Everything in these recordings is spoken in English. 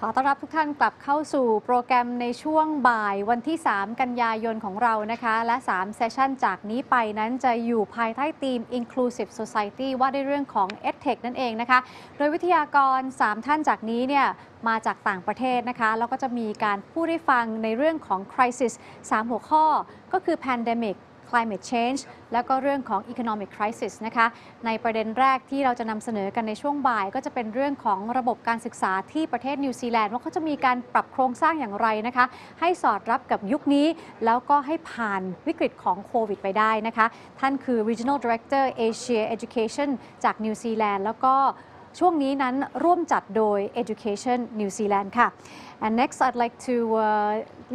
ขอต้อนรับทุกท่านกลับเข้าสู่โปรแกรมในช่วงบ่ายวันที่ 3 กันยายนของเรานะคะและ3เซสชันจากนี้ไปนั้นจะอยู่ภายใต้ธีม Inclusive Society ว่าด้วยเรื่องของ EdTech นั่นเองนะคะโดยวิทยากร 3 ท่านจากนี้เนี่ยมาจากต่างประเทศนะคะแล้วก็จะมีการพูดให้ฟังในเรื่องของ Crisis 3 หัวข้อก็คือ Pandemic Climate Change แล้วก็เรื่องของ Economic Crisis นะคะในประเด็นแรกที่เราจะนำเสนอกันในช่วงบ่ายก็จะเป็นเรื่องของระบบการศึกษาที่ประเทศนิวซีแลนด์ว่าเขาจะมีการปรับโครงสร้างอย่างไรนะคะให้สอดรับกับยุคนี้แล้วก็ให้ผ่านวิกฤตของโควิดไปได้นะคะท่านคือ Regional Director Asia Education จากนิวซีแลนด์แล้วก็ช่วงนี้นั้นร่วมจัดโดย Education New Zealand ค่ะ And next I'd like to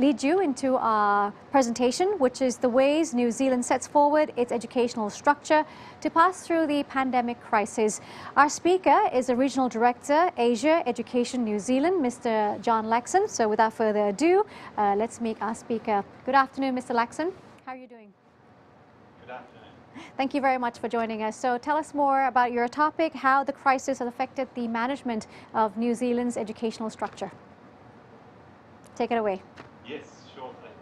lead you into our presentation, which is the ways New Zealand sets forward its educational structure to pass through the pandemic crisis. Our speaker is the Regional Director, Asia Education New Zealand, Mr. John Laxon. So without further ado, let's meet our speaker. Good afternoon, Mr. Laxon. How are you doing? Good afternoon. Thank you very much for joining us. So tell us more about your topic, how the crisis has affected the management of New Zealand's educational structure. Take it away. Yes, sure thing.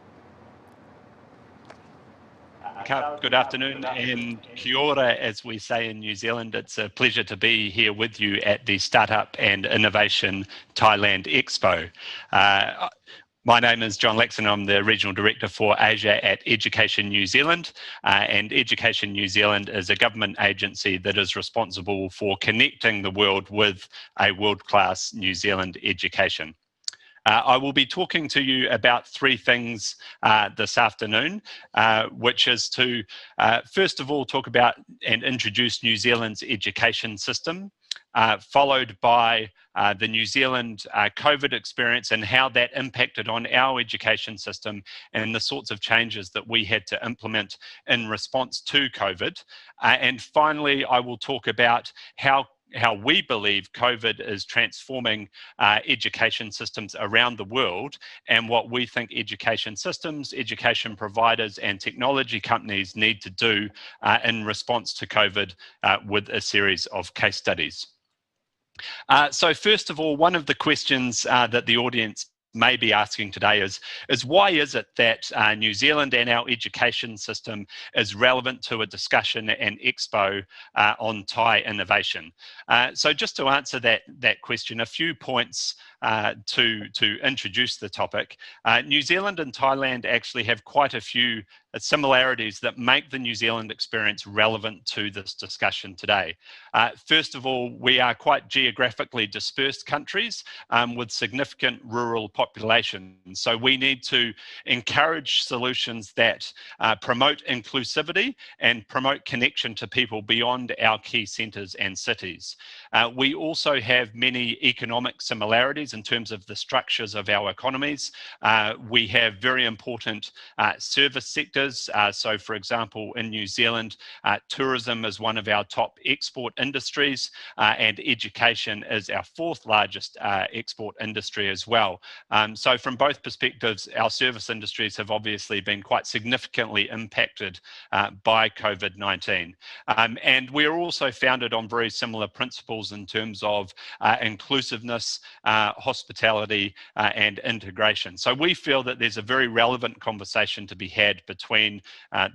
Good afternoon and kia ora, as we say in New Zealand. It's a pleasure to be here with you at the Startup and Innovation Thailand Expo. My name is John Laxon. I'm the Regional Director for Asia at Education New Zealand. And Education New Zealand is a government agency that is responsible for connecting the world with a world-class New Zealand education. I will be talking to you about three things this afternoon, which is to, first of all, talk about and introduce New Zealand's education system, followed by the New Zealand COVID experience and how that impacted on our education system and the sorts of changes that we had to implement in response to COVID. And finally, I will talk about how we believe COVID is transforming education systems around the world and what we think education systems, education providers and technology companies need to do in response to COVID with a series of case studies. So first of all, one of the questions that the audience may be asking today is why is it that New Zealand and our education system is relevant to a discussion and expo on Thai innovation? So just to answer that question, a few points to introduce the topic. New Zealand and Thailand actually have quite a few similarities that make the New Zealand experience relevant to this discussion today. First of all, we are quite geographically dispersed countries with significant rural populations. So we need to encourage solutions that promote inclusivity and promote connection to people beyond our key centres and cities. We also have many economic similarities in terms of the structures of our economies. We have very important service sectors. So for example, in New Zealand, tourism is one of our top export industries and education is our fourth largest export industry as well. So from both perspectives, our service industries have obviously been quite significantly impacted by COVID-19. And we're also founded on very similar principles in terms of inclusiveness, hospitality and integration. So we feel that there's a very relevant conversation to be had between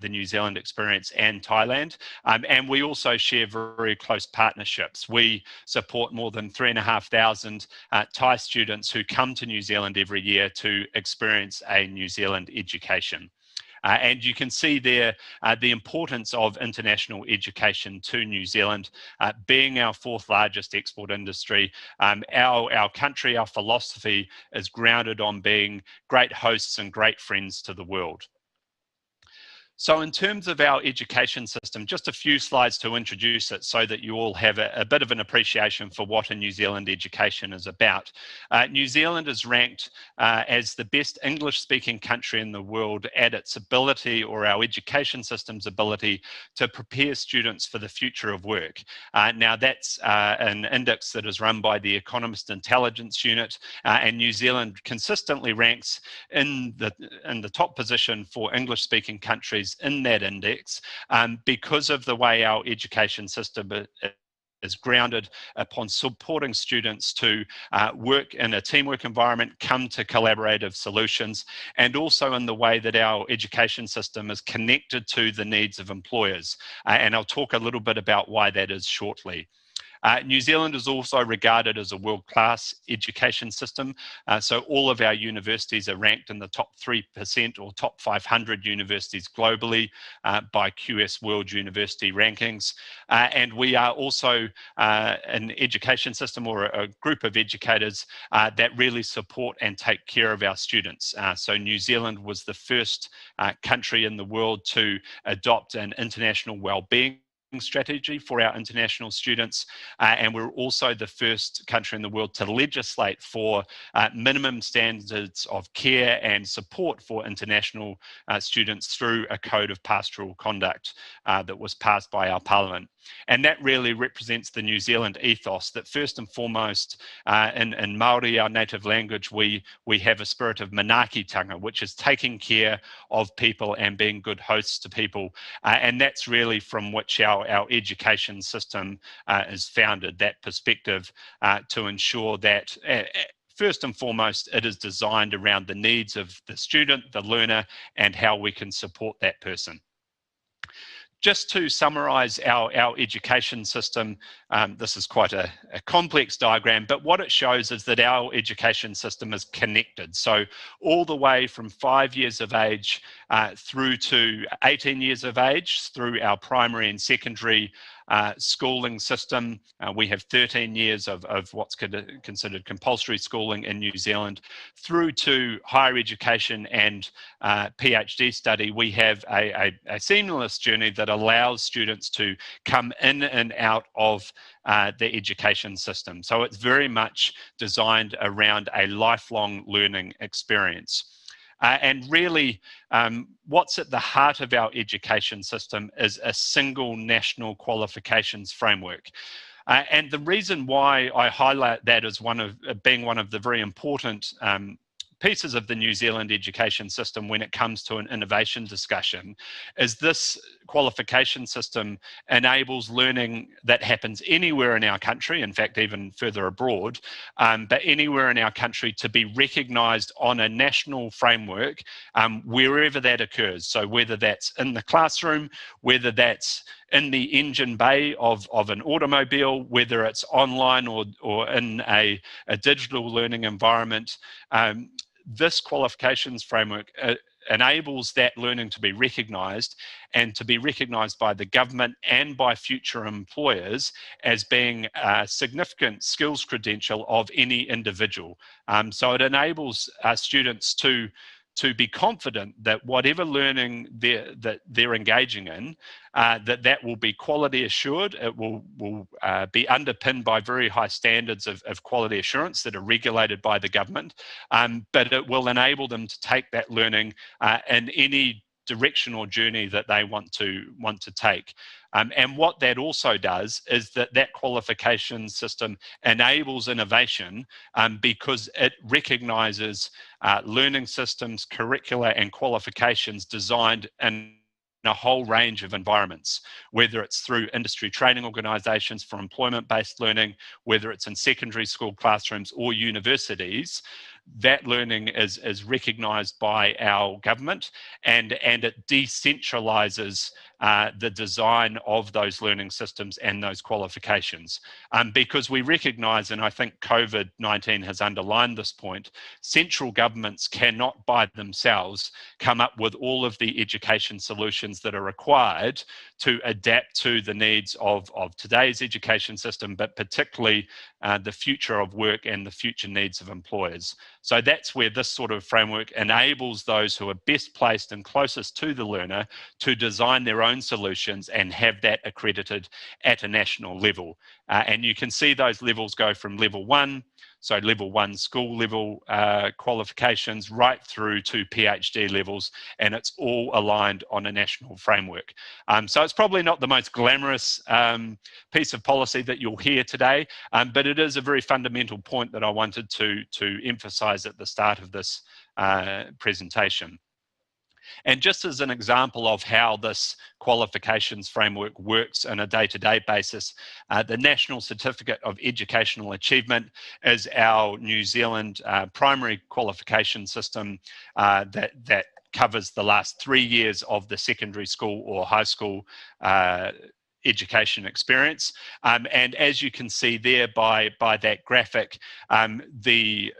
the New Zealand experience and Thailand. And we also share very close partnerships. We support more than 3,500 Thai students who come to New Zealand every year to experience a New Zealand education. And you can see there the importance of international education to New Zealand, being our fourth largest export industry. Our country, our philosophy is grounded on being great hosts and great friends to the world. So in terms of our education system, just a few slides to introduce it so that you all have a bit of an appreciation for what a New Zealand education is about. New Zealand is ranked as the best English-speaking country in the world at its ability, or our education system's ability, to prepare students for the future of work. Now that's an index that is run by the Economist Intelligence Unit, and New Zealand consistently ranks in the top position for English-speaking countries in that index because of the way our education system is grounded upon supporting students to work in a teamwork environment, come to collaborative solutions, and also in the way that our education system is connected to the needs of employers. And I'll talk a little bit about why that is shortly. New Zealand is also regarded as a world-class education system. So all of our universities are ranked in the top 3% or top 500 universities globally by QS World University Rankings. And we are also an education system or a group of educators that really support and take care of our students. So New Zealand was the first country in the world to adopt an international wellbeing strategy for our international students, and we're also the first country in the world to legislate for minimum standards of care and support for international students through a code of pastoral conduct that was passed by our parliament. And that really represents the New Zealand ethos that first and foremost in Māori, our native language, we have a spirit of manaakitanga, which is taking care of people and being good hosts to people. And that's really from which our education system is founded, that perspective to ensure that first and foremost, it is designed around the needs of the student, the learner, and how we can support that person. Just to summarise our education system, this is quite a complex diagram, but what it shows is that our education system is connected. So all the way from 5 years of age through to 18 years of age, through our primary and secondary schooling system. We have 13 years of what's considered compulsory schooling in New Zealand, through to higher education and PhD study. We have a seamless journey that allows students to come in and out of the education system. So it's very much designed around a lifelong learning experience. And really, what's at the heart of our education system is a single national qualifications framework. And the reason why I highlight that as being one of the very important pieces of the New Zealand education system when it comes to an innovation discussion is this qualification system enables learning that happens anywhere in our country, in fact even further abroad, but anywhere in our country to be recognised on a national framework wherever that occurs. So whether that's in the classroom, whether that's in the engine bay of an automobile, whether it's online or in a digital learning environment, this qualifications framework enables that learning to be recognised and to be recognised by the government and by future employers as being a significant skills credential of any individual. So it enables students to be confident that whatever learning they're engaging in, that will be quality assured. It will be underpinned by very high standards of quality assurance that are regulated by the government, but it will enable them to take that learning in any direction or journey that they want to take. And what that also does is that qualification system enables innovation because it recognises learning systems, curricula and qualifications designed in a whole range of environments, whether it's through industry training organisations for employment-based learning, whether it's in secondary school classrooms or universities. That learning is recognised by our government, and it decentralises the design of those learning systems and those qualifications. Because we recognise, and I think COVID-19 has underlined this point, central governments cannot by themselves come up with all of the education solutions that are required to adapt to the needs of today's education system, but particularly the future of work and the future needs of employers. So that's where this sort of framework enables those who are best placed and closest to the learner to design their own solutions and have that accredited at a national level. And you can see those levels go from level 1, so level 1 school level qualifications, right through to PhD levels, and it's all aligned on a national framework. So it's probably not the most glamorous piece of policy that you'll hear today, but it is a very fundamental point that I wanted to emphasize at the start of this presentation. And just as an example of how this qualifications framework works on a day-to-day basis, the National Certificate of Educational Achievement is our New Zealand primary qualification system that covers the last 3 years of the secondary school or high school education experience. And as you can see there by that graphic, the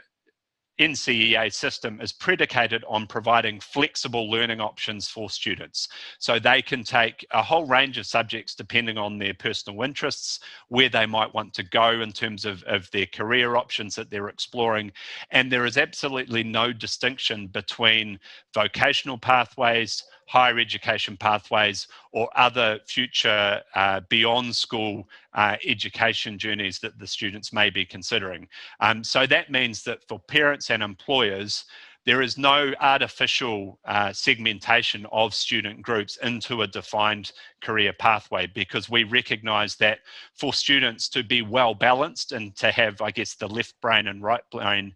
NCEA system is predicated on providing flexible learning options for students. So they can take a whole range of subjects depending on their personal interests, where they might want to go in terms of their career options that they're exploring. And there is absolutely no distinction between vocational pathways, higher education pathways, or other future beyond school education journeys that the students may be considering. So that means that for parents and employers, there is no artificial segmentation of student groups into a defined career pathway, because we recognise that for students to be well balanced and to have, I guess, the left brain and right brain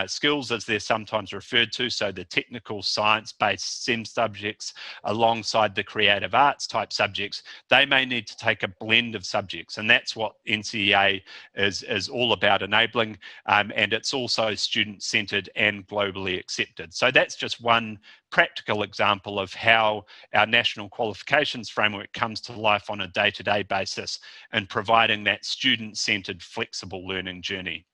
skills, as they're sometimes referred to, so the technical science-based STEM subjects alongside the creative arts type subjects, they may need to take a blend of subjects, and that's what NCEA is all about enabling, and it's also student-centred and globally accepted. So that's just one practical example of how our national qualifications framework comes to life on a day-to-day basis and providing that student-centred flexible learning journey.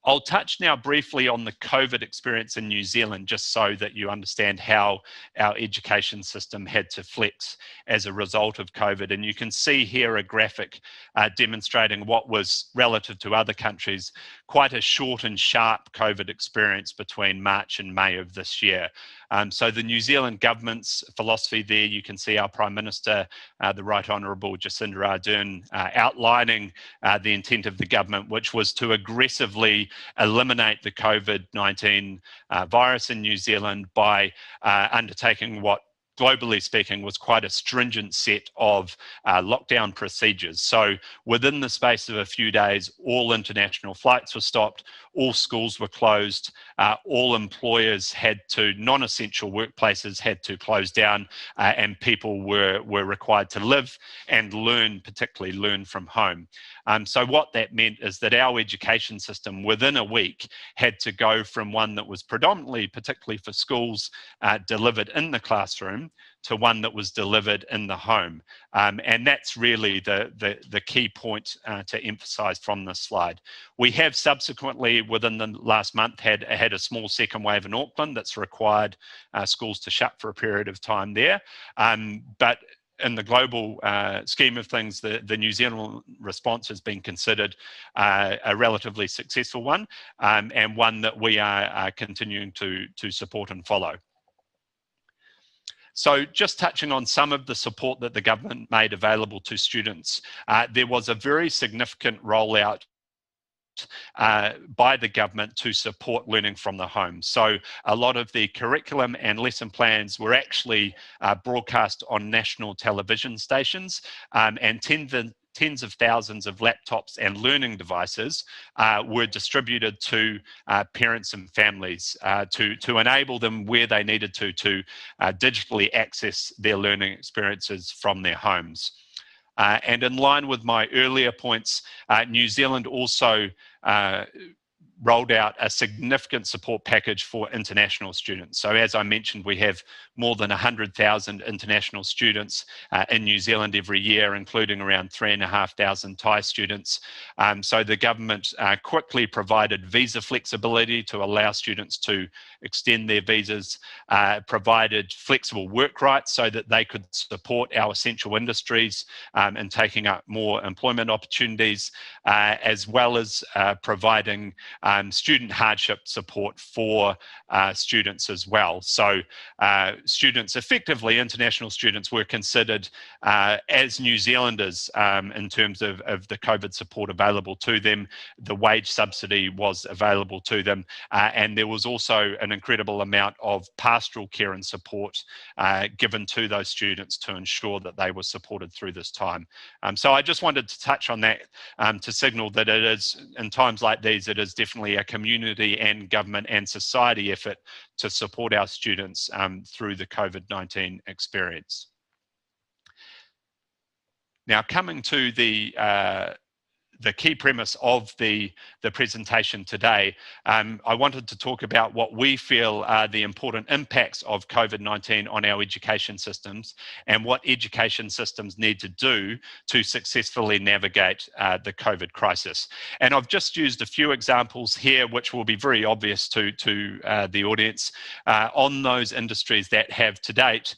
I'll touch now briefly on the COVID experience in New Zealand, just so that you understand how our education system had to flex as a result of COVID. And you can see here a graphic demonstrating what was, relative to other countries, quite a short and sharp COVID experience between March and May of this year. So the New Zealand government's philosophy there, you can see our Prime Minister, the Right Honourable Jacinda Ardern, outlining the intent of the government, which was to aggressively eliminate the COVID-19 virus in New Zealand by undertaking what, globally speaking, was quite a stringent set of lockdown procedures. So within the space of a few days, all international flights were stopped, all schools were closed, all employers had to, non-essential workplaces had to close down, and people were required to live and learn, particularly learn from home. So what that meant is that our education system within a week had to go from one that was predominantly, particularly for schools, delivered in the classroom, to one that was delivered in the home. And that's really the key point to emphasise from this slide. We have subsequently, within the last month, had a small second wave in Auckland that's required schools to shut for a period of time there. But in the global scheme of things, the New Zealand response has been considered a relatively successful one, and one that we are continuing to support and follow. So just touching on some of the support that the government made available to students, there was a very significant rollout by the government to support learning from the home. So a lot of the curriculum and lesson plans were actually broadcast on national television stations, and tens of thousands of laptops and learning devices were distributed to parents and families to enable them where they needed to digitally access their learning experiences from their homes. And in line with my earlier points, New Zealand also rolled out a significant support package for international students. So as I mentioned, we have more than 100,000 international students in New Zealand every year, including around 3,500 Thai students. So the government quickly provided visa flexibility to allow students to extend their visas, provided flexible work rights so that they could support our essential industries in taking up more employment opportunities, as well as providing student hardship support for students as well. So students, effectively international students, were considered as New Zealanders in terms of the COVID support available to them. The wage subsidy was available to them, and there was also an incredible amount of pastoral care and support given to those students to ensure that they were supported through this time. So I just wanted to touch on that to signal that it is, in times like these, it is definitely a community and government and society effort to support our students through the COVID-19 experience. Now, coming to the key premise of the presentation today, I wanted to talk about what we feel are the important impacts of COVID-19 on our education systems and what education systems need to do to successfully navigate the COVID crisis. And I've just used a few examples here, which will be very obvious to the audience on those industries that have to date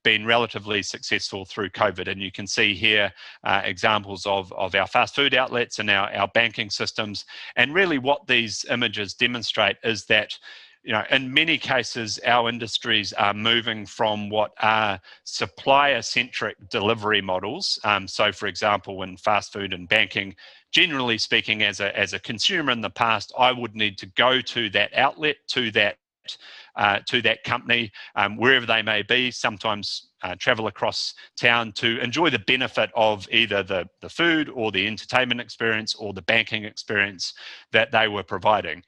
been relatively successful through COVID. And you can see here examples of our fast food outlets and our banking systems. And really what these images demonstrate is that, you know, in many cases, our industries are moving from what are supplier-centric delivery models. So, for example, in fast food and banking, generally speaking, as a consumer in the past, I would need to go to that outlet, to that company, wherever they may be, sometimes travel across town to enjoy the benefit of either the food or the entertainment experience or the banking experience that they were providing.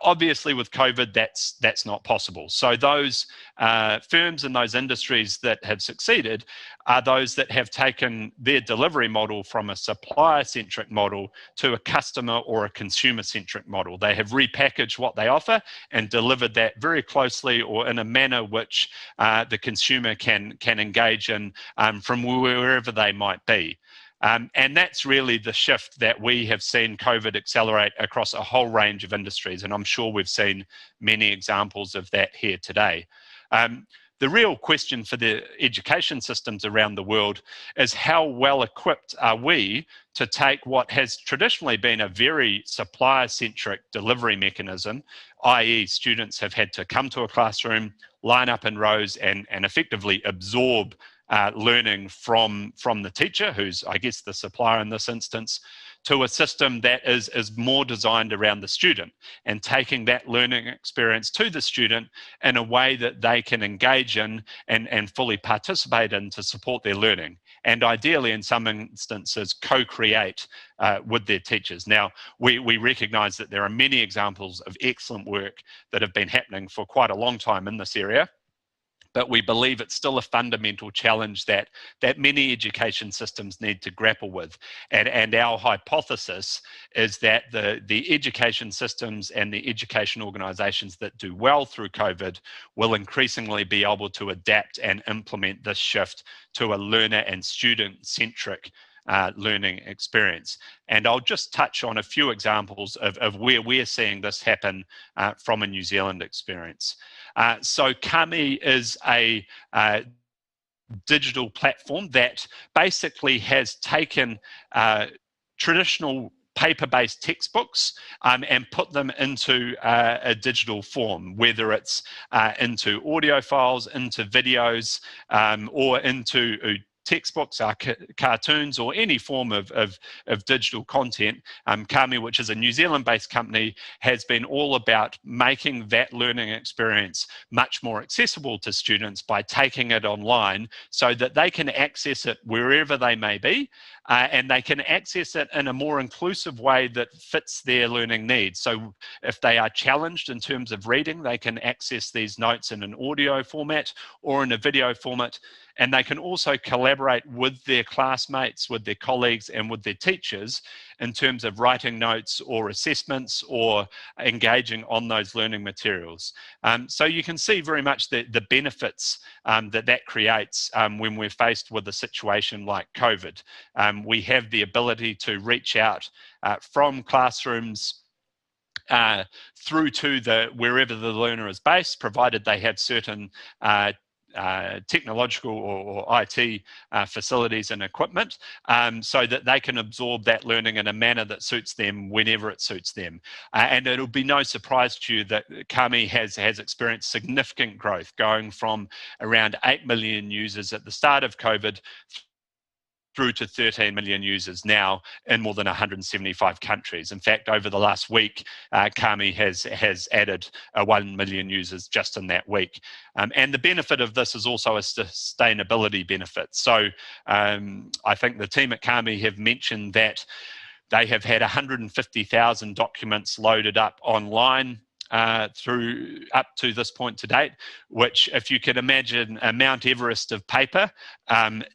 Obviously, with COVID, that's not possible. So those firms and those industries that have succeeded are those that have taken their delivery model from a supplier-centric model to a customer or a consumer-centric model. They have repackaged what they offer and delivered that very closely or in a manner which the consumer can engage in from wherever they might be. And that's really the shift that we have seen COVID accelerate across a whole range of industries. And I'm sure we've seen many examples of that here today. The real question for the education systems around the world is how well equipped are we to take what has traditionally been a very supplier-centric delivery mechanism, i.e. students have had to come to a classroom, line up in rows and effectively absorb learning from the teacher, who's, I guess, the supplier in this instance, to a system that is more designed around the student and taking that learning experience to the student in a way that they can engage in and fully participate in to support their learning. And ideally, in some instances, co-create with their teachers. Now, we recognise that there are many examples of excellent work that have been happening for quite a long time in this area, but we believe it's still a fundamental challenge that many education systems need to grapple with. And our hypothesis is that the education systems and the education organisations that do well through COVID will increasingly be able to adapt and implement this shift to a learner and student-centric learning experience. And I'll just touch on a few examples of where we're seeing this happen from a New Zealand experience. So Kami is a digital platform that basically has taken traditional paper-based textbooks and put them into a digital form, whether it's into audio files, into videos, or into textbooks, cartoons, or any form of digital content. Kami, which is a New Zealand-based company, has been all about making that learning experience much more accessible to students by taking it online so that they can access it wherever they may be, and they can access it in a more inclusive way that fits their learning needs. So if they are challenged in terms of reading, they can access these notes in an audio format or in a video format. And they can also collaborate with their classmates, with their colleagues, and with their teachers in terms of writing notes or assessments or engaging on those learning materials. So you can see very much the benefits that creates when we're faced with a situation like COVID. We have the ability to reach out from classrooms through to wherever the learner is based, provided they have certain technological or IT facilities and equipment, so that they can absorb that learning in a manner that suits them whenever it suits them. And it'll be no surprise to you that Kami has experienced significant growth, going from around 8 million users at the start of COVID through to 13 million users now in more than 175 countries. In fact, over the last week, Kami has added 1 million users just in that week. And the benefit of this is also a sustainability benefit. So I think the team at Kami have mentioned that they have had 150,000 documents loaded up online through up to this point to date, which, if you could imagine a Mount Everest of paper,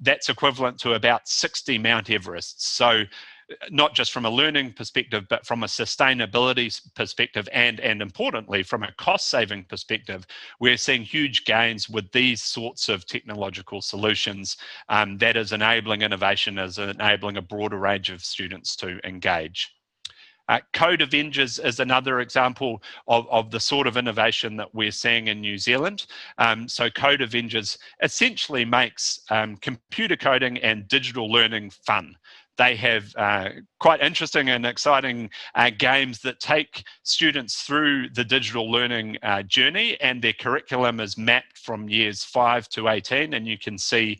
that's equivalent to about 60 Mount Everests. So not just from a learning perspective, but from a sustainability perspective, and importantly, from a cost-saving perspective, we're seeing huge gains with these sorts of technological solutions that is enabling innovation, is enabling a broader range of students to engage. Code Avengers is another example of the sort of innovation that we're seeing in New Zealand. So Code Avengers essentially makes computer coding and digital learning fun. They have quite interesting and exciting games that take students through the digital learning journey, and their curriculum is mapped from years 5 to 18, and you can see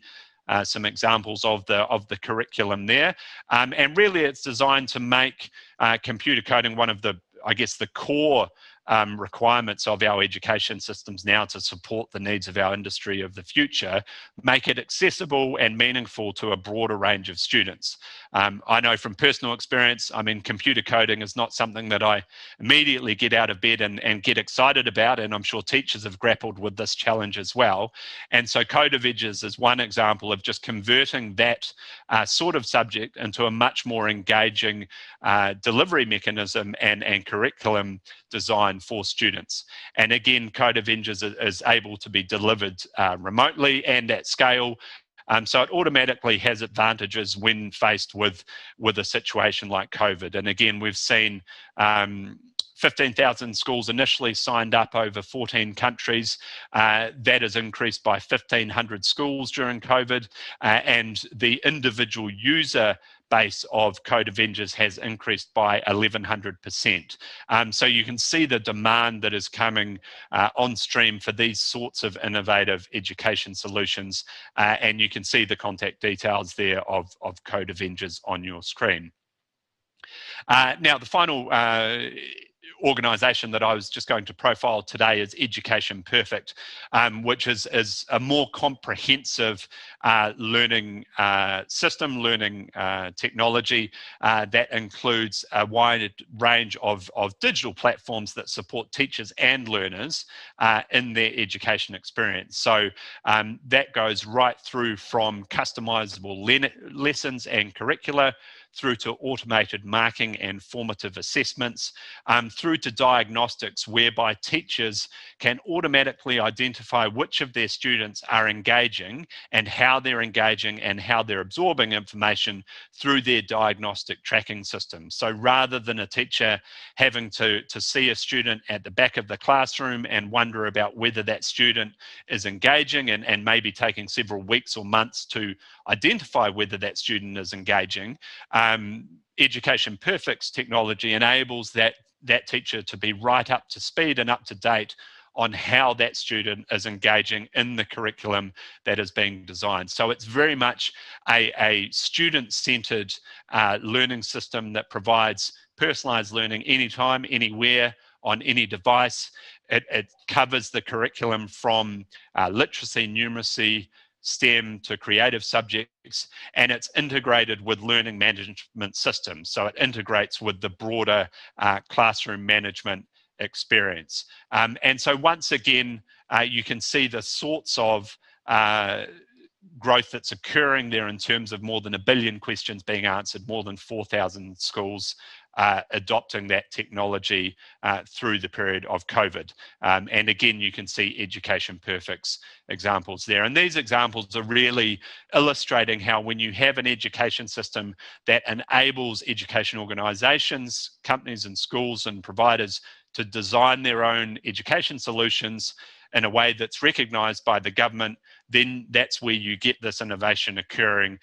some examples of the curriculum there. And really it's designed to make computer coding one of the, I guess, the core requirements of our education systems now to support the needs of our industry of the future, make it accessible and meaningful to a broader range of students. I know from personal experience, I mean, computer coding is not something that I immediately get out of bed and get excited about, and I'm sure teachers have grappled with this challenge as well. And so Code Avengers is one example of just converting that sort of subject into a much more engaging delivery mechanism and curriculum design for students. And again, Code Avengers is able to be delivered remotely and at scale. So it automatically has advantages when faced with a situation like COVID. And again, we've seen 15,000 schools initially signed up over 14 countries. That has increased by 1,500 schools during COVID, and the individual user base of Code Avengers has increased by 1,100%. So you can see the demand that is coming on stream for these sorts of innovative education solutions, and you can see the contact details there of Code Avengers on your screen. Now, the final organisation that I was just going to profile today is Education Perfect, which is a more comprehensive learning system, learning technology that includes a wide range of digital platforms that support teachers and learners in their education experience. So that goes right through from customisable lessons and curricula, through to automated marking and formative assessments, through to diagnostics whereby teachers can automatically identify which of their students are engaging and how they're engaging and how they're absorbing information through their diagnostic tracking system. So rather than a teacher having to see a student at the back of the classroom and wonder about whether that student is engaging and maybe taking several weeks or months to identify whether that student is engaging, Education Perfect's technology enables that teacher to be right up to speed and up to date on how that student is engaging in the curriculum that is being designed. So it's very much a student-centered learning system that provides personalized learning anytime, anywhere, on any device. It covers the curriculum from literacy, numeracy, STEM to creative subjects, and it's integrated with learning management systems. So it integrates with the broader classroom management experience. And so once again, you can see the sorts of growth that's occurring there in terms of more than 1 billion questions being answered, more than 4,000 schools adopting that technology through the period of COVID. And again, you can see Education Perfect's examples there. And these examples are really illustrating how when you have an education system that enables education organisations, companies and schools and providers to design their own education solutions in a way that's recognised by the government, then that's where you get this innovation occurring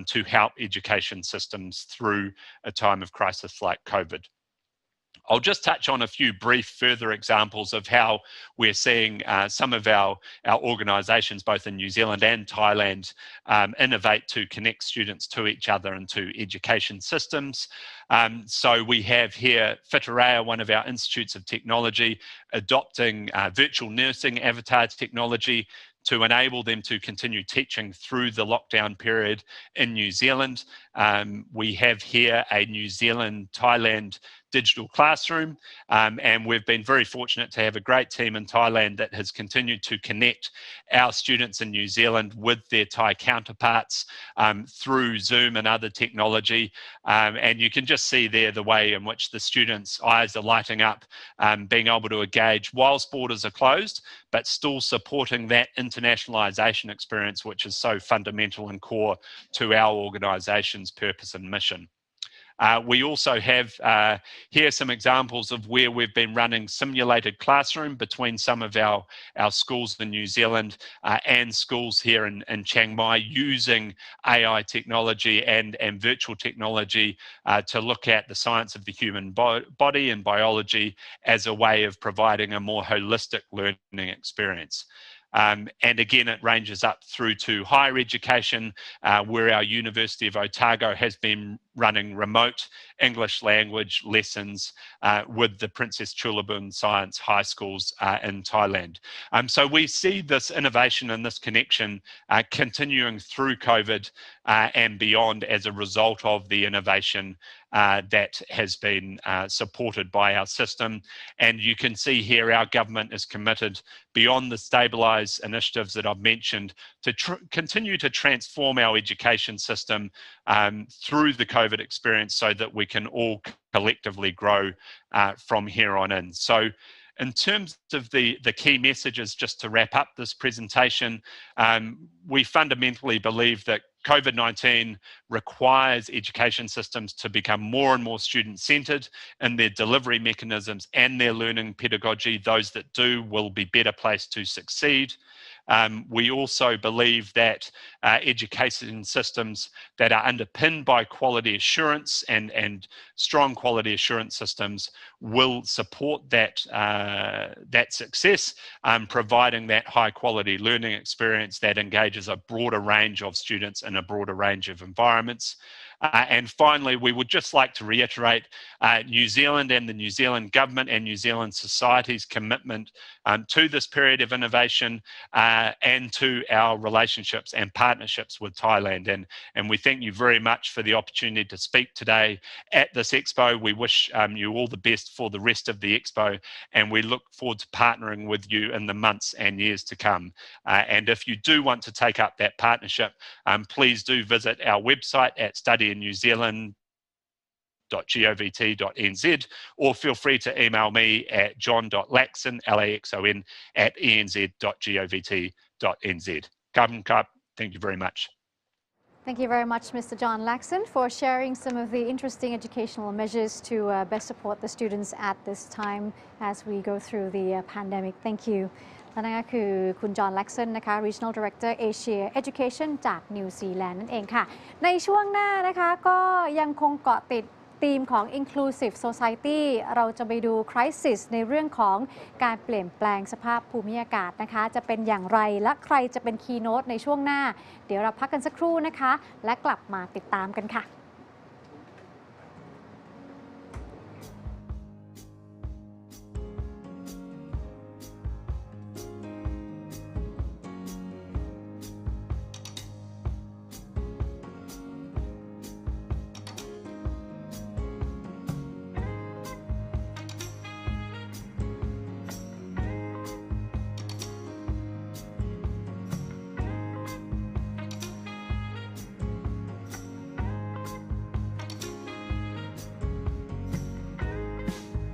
to help education systems through a time of crisis like COVID. I'll just touch on a few brief further examples of how we're seeing some of our organisations, both in New Zealand and Thailand, innovate to connect students to each other and to education systems. So we have here Whitireia, one of our institutes of technology, adopting virtual nursing avatar technology to enable them to continue teaching through the lockdown period in New Zealand. We have here a New Zealand-Thailand digital classroom, and we've been very fortunate to have a great team in Thailand that has continued to connect our students in New Zealand with their Thai counterparts through Zoom and other technology. And you can just see there the way in which the students' eyes are lighting up, being able to engage whilst borders are closed, but still supporting that internationalisation experience, which is so fundamental and core to our organisation's purpose and mission. We also have here some examples of where we've been running simulated classroom between some of our schools in New Zealand and schools here in Chiang Mai, using AI technology and virtual technology to look at the science of the human body and biology as a way of providing a more holistic learning experience. And again, it ranges up through to higher education, where our University of Otago has been running remote English language lessons with the Princess Chulabun Science High Schools in Thailand. So we see this innovation and this connection continuing through COVID and beyond as a result of the innovation that has been supported by our system. And you can see here our government is committed, beyond the Stabilise initiatives that I've mentioned, to continue to transform our education system through the COVID experience so that we can all collectively grow from here on in. So in terms of the key messages, just to wrap up this presentation, we fundamentally believe that COVID-19 requires education systems to become more and more student-centred in their delivery mechanisms and their learning pedagogy. Those that do will be better placed to succeed. We also believe that education systems that are underpinned by quality assurance and strong quality assurance systems will support that success, providing that high quality learning experience that engages a broader range of students in a broader range of environments. And finally, we would just like to reiterate New Zealand and the New Zealand government and New Zealand society's commitment to this period of innovation and to our relationships and partnerships with Thailand. And we thank you very much for the opportunity to speak today at this expo. We wish you all the best for the rest of the expo, and we look forward to partnering with you in the months and years to come. And if you do want to take up that partnership, please do visit our website at studyinNewzealand.govt.nz, or feel free to email me at john.laxon, LAXON, @enz.govt.nz. Thank you very much. Thank you very much, Mr. John Laxon, for sharing some of the interesting educational measures to best support the students at this time as we go through the pandemic. Thank you และนั่นก็คือคุณจอห์น แล็กสันนะคะ Regional Director Asia Education จากนิวซีแลนด์นั่นเองค่ะในช่วงหน้านะคะก็ยังคงเกาะติดธีมของ Inclusive Society เราจะไปดู Crisis ในเรื่องของการเปลี่ยนแปลงสภาพภูมิอากาศนะคะจะเป็นอย่างไรและใครจะเป็น Keynote ในช่วงหน้าเดี๋ยวเราพักกันสักครู่นะคะและกลับมาติดตามกันค่ะ